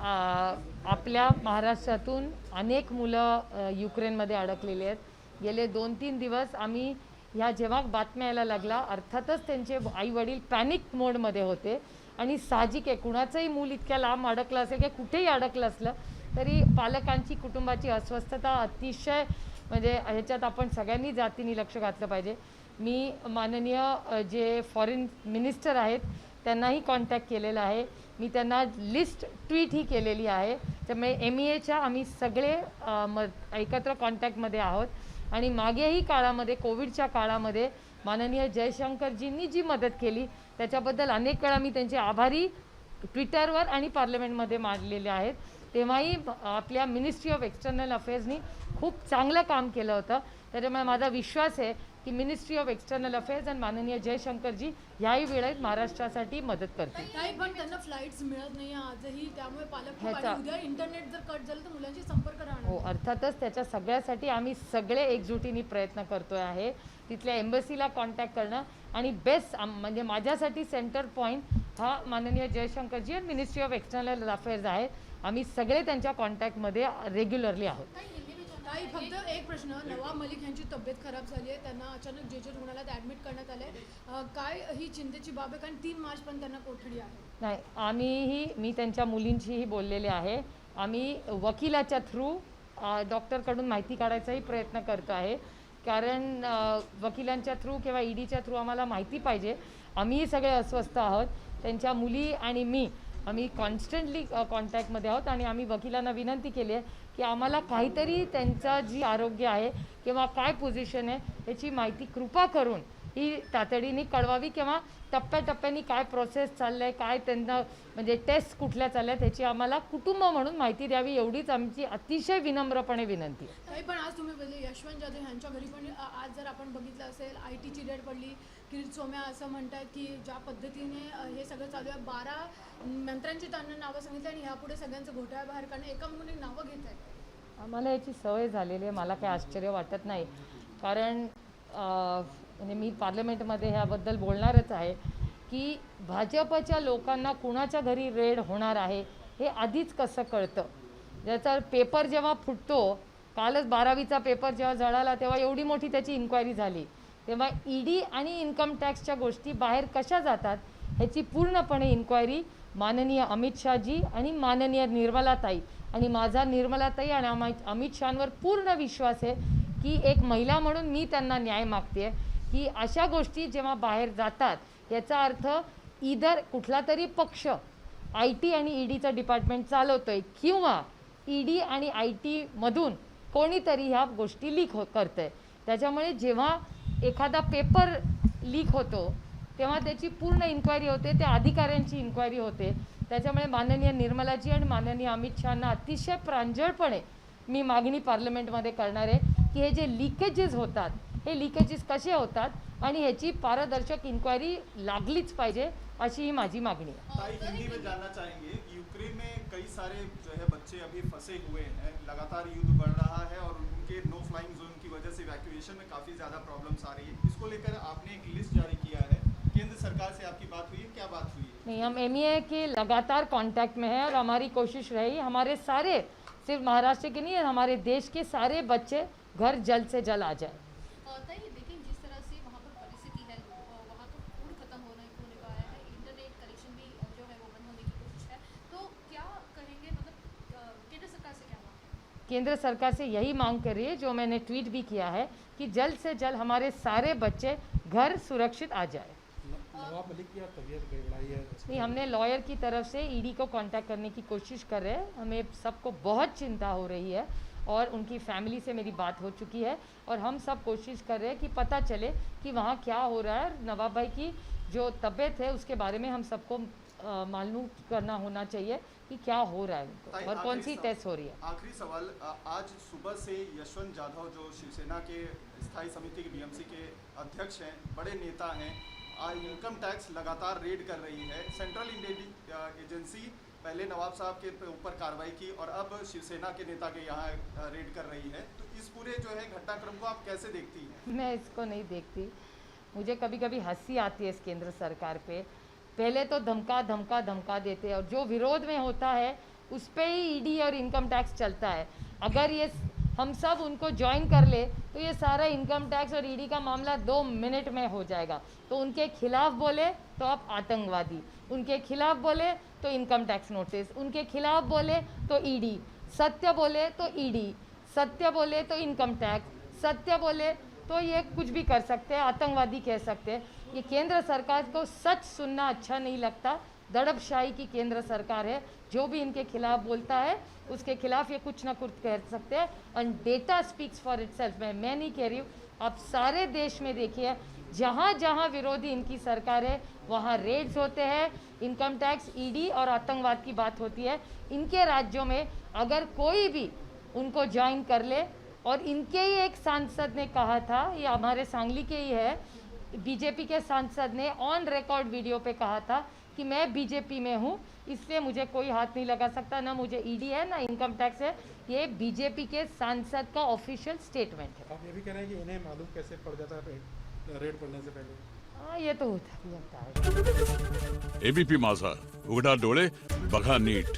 आपल्या महाराष्ट्रातून अनेक मुलं युक्रेनमध्ये अडकलेले आहेत। गेले 2-3 दिवस आम्ही ह्या जेव्हा बातम्या यायला लागला अर्थातच त्यांचे आई वडील पॅनिक मोडमध्ये होते आणि साहजिक आहे कुणाचंही मूल इतक्या लांब अडकलं असेल की कुठेही अडकलं असलं तरी पालकांची कुटुंबाची अस्वस्थता अतिशय म्हणजे ह्याच्यात आपण सगळ्यांनी जातीने लक्ष घातलं पाहिजे। मी माननीय जे फॉरेन मिनिस्टर आहेत त्यांनाही कॉन्टॅक्ट केलेला आहे, मी त्यांना लिस्ट ट्वीट ही केलेली आहे। त्यामुळे MEAच्या आम्ही सगळे एकत्र कॉन्टॅक्टमध्ये आहोत आणि मागेही काळामध्ये कोविडच्या काळामध्ये माननीय जयशंकरजींनी जी मदत केली त्याच्याबद्दल अनेक वेळा मी त्यांचे आभारी ट्विटरवर आणि पार्लमेंटमध्ये मांडलेले आहेत। तेव्हाही आपल्या मिनिस्ट्री ऑफ एक्सटर्नल अफेअर्सनी खूप चांगलं काम केलं होतं। त्याच्यामुळे माझा विश्वास आहे की मिनिस्ट्री ऑफ एक्सटर्नल अफेअर्स आणि माननीय जयशंकरजी ह्याही वेळेत महाराष्ट्रासाठी मदत करतील। पण त्यांना फ्लाइट्स मिळत नाही आजही, त्यामुळे पालक उद्या इंटरनेट जर कट झालं तर मुलांशी संपर्क राहणार। हो अर्थातच त्याच्या सगळ्यासाठी आम्ही सगळे एकजुटीने प्रयत्न करतोय आहे। तिथल्या एम्बसीला कॉन्टॅक्ट करणं आणि बेस्ट म्हणजे माझ्यासाठी सेंटर पॉईंट हा माननीय जयशंकरजी आणि मिनिस्ट्री ऑफ एक्सटर्नल अफेअर्स आहे। आम्ही सगळे त्यांच्या कॉन्टॅक्टमध्ये रेग्युलरली आहोत। ताई फक्त एक प्रश्न, नवाब मलिक यांची तब्येत खराब झाली आहे, त्यांना अचानक जेजे रुग्णालयात ॲडमिट करण्यात आले, काय ही चिंतेची बाब आहे कारण 3 मार्च पण त्यांना कोठडी आहे? नाही मी त्यांच्या मुलींशीही बोललेले आहे। आम्ही वकिलाच्या थ्रू डॉक्टरकडून माहिती काढायचाही प्रयत्न करतो आहे कारण वकिलांच्या थ्रू किंवा EDच्या थ्रू आम्हाला माहिती पाहिजे। आम्हीही सगळे अस्वस्थ आहोत, त्यांच्या मुली आणि आम्ही कॉन्स्टंटली कॉन्टॅक्टमध्ये आहोत आणि आम्ही वकिलांना विनंती केली आहे की आम्हाला काहीतरी त्यांचं जी आरोग्य आहे किंवा काय पोझिशन आहे याची माहिती कृपा करून ही तातडीने कळवावी किंवा टप्प्याटप्प्याने काय प्रोसेस चाललं आहे, काय त्यांना म्हणजे टेस्ट कुठल्या चालल्या आहेत ह्याची आम्हाला कुटुंब म्हणून माहिती द्यावी एवढीच आमची अतिशय विनम्रपणे विनंती आहे। पण आज तुम्ही बोलले यशवंत जाधव यांच्या घरी पण आज जर आपण बघितलं असेल ITची रेड पडली, किरीट सोमय्या असं म्हणतात की ज्या पद्धतीने हे सगळं चालू आहे 12 मंत्र्यांची त्यांना नावं सांगितली आणि ह्यापुढे सगळ्यांचं घोटाळा बाहेर काढणं एका मुली नावं घेत आहेत। आम्हाला याची सवय झालेली आहे, मला काही आश्चर्य वाटत नाही कारण म्हणजे मी पार्लमेंटमध्ये ह्याबद्दल बोलणारच आहे की भाजपच्या लोकांना कुणाच्या घरी रेड होणार आहे हे आधीच कसं कळतं। ज्याचा पेपर जेव्हा फुटतो, कालच 12वीचा पेपर जेव्हा जळाला तेव्हा एवढी मोठी त्याची इन्क्वायरी झाली, तेव्हा ED आणि इन्कम टॅक्सच्या गोष्टी बाहेर कशा जातात ह्याची पूर्णपणे इन्क्वायरी माननीय अमित शाहजी आणि माननीय निर्मलाताई आणि माझा निर्मलाताई आणि अमित शहांवर पूर्ण विश्वास आहे की एक महिला म्हणून मी त्यांना न्याय मागते की अशा गोष्टी जेव्हा बाहेर जातात याचा अर्थ इधर कुठला तरी पक्ष IT आणि EDचं डिपार्टमेंट चालवतोय किंवा ED आणि IT मधून कोणीतरी ह्या गोष्टी लीक करतंय। त्याच्यामुळे जेव्हा एखादा पेपर लीक होतो तेव्हा त्याची पूर्ण इन्क्वायरी होते, त्या अधिकाऱ्यांची इन्क्वायरी होते। त्याच्यामुळे माननीय निर्मलाजी आणि माननीय अमित शहांना अतिशय प्रांजळपणे मी मागणी पार्लमेंटमध्ये करणार आहे की हे जे लिकेजेस होतात हे लिकेजेस कसे होतात आणि ह्याची पारदर्शक इन्क्वायरी लागलीच पाहिजे अशी ही माझी मागणी आहे। हिंदी में जानना चाहेंगे, यूक्रेन में कई सारे जो है बच्चे अभी फंसे हुए हैं, लगातार युद्ध बढ़ रहा है और उनके नो फ्लाइंग जोन की वजह से इवैक्यूएशन में काफ़ी ज़्यादा प्रॉब्लम्स आ रही है। इसको लेकर आपने एक लिस्ट जारी किया है, केंद्र सरकार से आपकी बात हुई है, क्या बात हुई है? नहीं, हम MEA के लगातार कांटेक्ट में हैं और हमारी कोशिश रही हमारे सारे सिर्फ महाराष्ट्र के नहीं हमारे देश के सारे बच्चे घर जल्द से जल्द आ जाए। लेकिन जिस तरह से वहाँ पर परिस्थिति है, वहाँ तो फूड खत्म होने पाया है, इंटरनेट कनेक्शन भी जो है वो बंद होने की कोशिश है, तो क्या कहेंगे मतलब केंद्र सरकार से क्या मांग? केंद्र सरकार से यही मांग कर रही है जो मैंने ट्वीट भी किया है कि जल्द से जल्द हमारे सारे बच्चे घर सुरक्षित आ जाए। नवाब मलिक की तबीयत गड़बड़ाई है, नहीं हमने लॉयर की तरफ से ED को कांटेक्ट करने की कोशिश कर रहे हैं। हमें सबको बहुत चिंता हो रही है और उनकी फैमिली से मेरी बात हो चुकी है और हम सब कोशिश कर रहे हैं कि पता चले कि वहाँ क्या हो रहा है। नवाब भाई की जो तबीयत है उसके बारे में हम सबको मालूम करना होना चाहिए कि क्या हो रहा है उनको और कौन सी टेस्ट हो रही है। आखिरी सवाल, आज सुबह से यशवंत जाधव जो शिवसेना के स्थायी समिति के BMC के अध्यक्ष हैं, बड़े नेता हैं, इनकम टैक्स लगातार रेड कर रही है। सेंट्रल इंटेलिजेंस एजेंसी पहले नवाब साहब के ऊपर कार्रवाई की और अब शिवसेना के नेता के यहाँ रेड कर रही है, तो इस पूरे जो है घटनाक्रम को आप कैसे देखती हैं? मैं इसको नहीं देखती, मुझे कभी कभी हंसी आती है इस केंद्र सरकार पे। पहले तो धमका देते और जो विरोध में होता है उस पर ही ईडी और इनकम टैक्स चलता है। अगर ये हम सब उनको ज्वाइन कर ले तो ये सारा इनकम टैक्स और ईडी का मामला 2 मिनट में हो जाएगा। तो उनके खिलाफ बोले तो आप आतंकवादी, उनके खिलाफ बोले तो इनकम टैक्स नोटिस, उनके खिलाफ बोले तो ईडी, सत्य बोले तो ईडी, सत्य बोले तो इनकम टैक्स, सत्य बोले तो ये कुछ भी कर सकते हैं, आतंकवादी कह सकते हैं। ये केंद्र सरकार को सच सुनना अच्छा नहीं लगता। दड़बशाही की केंद्र सरकार है, जो भी इनके खिलाफ बोलता है उसके खिलाफ ये कुछ ना कुछ कह सकते हैं। End data speaks for itself. मैं नहीं कह रही हूँ, आप सारे देश में देखिए, जहाँ जहाँ विरोधी इनकी सरकार है वहाँ रेड्स होते हैं, इनकम टैक्स, ईडी और आतंकवाद की बात होती है। इनके राज्यों में अगर कोई भी उनको ज्वाइन कर ले, और इनके ही एक सांसद ने कहा था, ये हमारे सांगली के ही है, बीजेपी के सांसद ने ऑन रिकॉर्ड वीडियो पे कहा था कि मैं बीजेपी में हूँ, इसलिए मुझे कोई हाथ नहीं लगा सकता, ना मुझे ईडी है ना इनकम टैक्स है। ये बीजेपी के सांसद का ऑफिशियल स्टेटमेंट है। आप ये भी कह रहे हैं कि इन्हें मालूम कैसे पड़ जाता है रेड पड़ने से पहले? हाँ, ये तो होता है। एबीपी माझा, उघडा डोळे बघा नीट।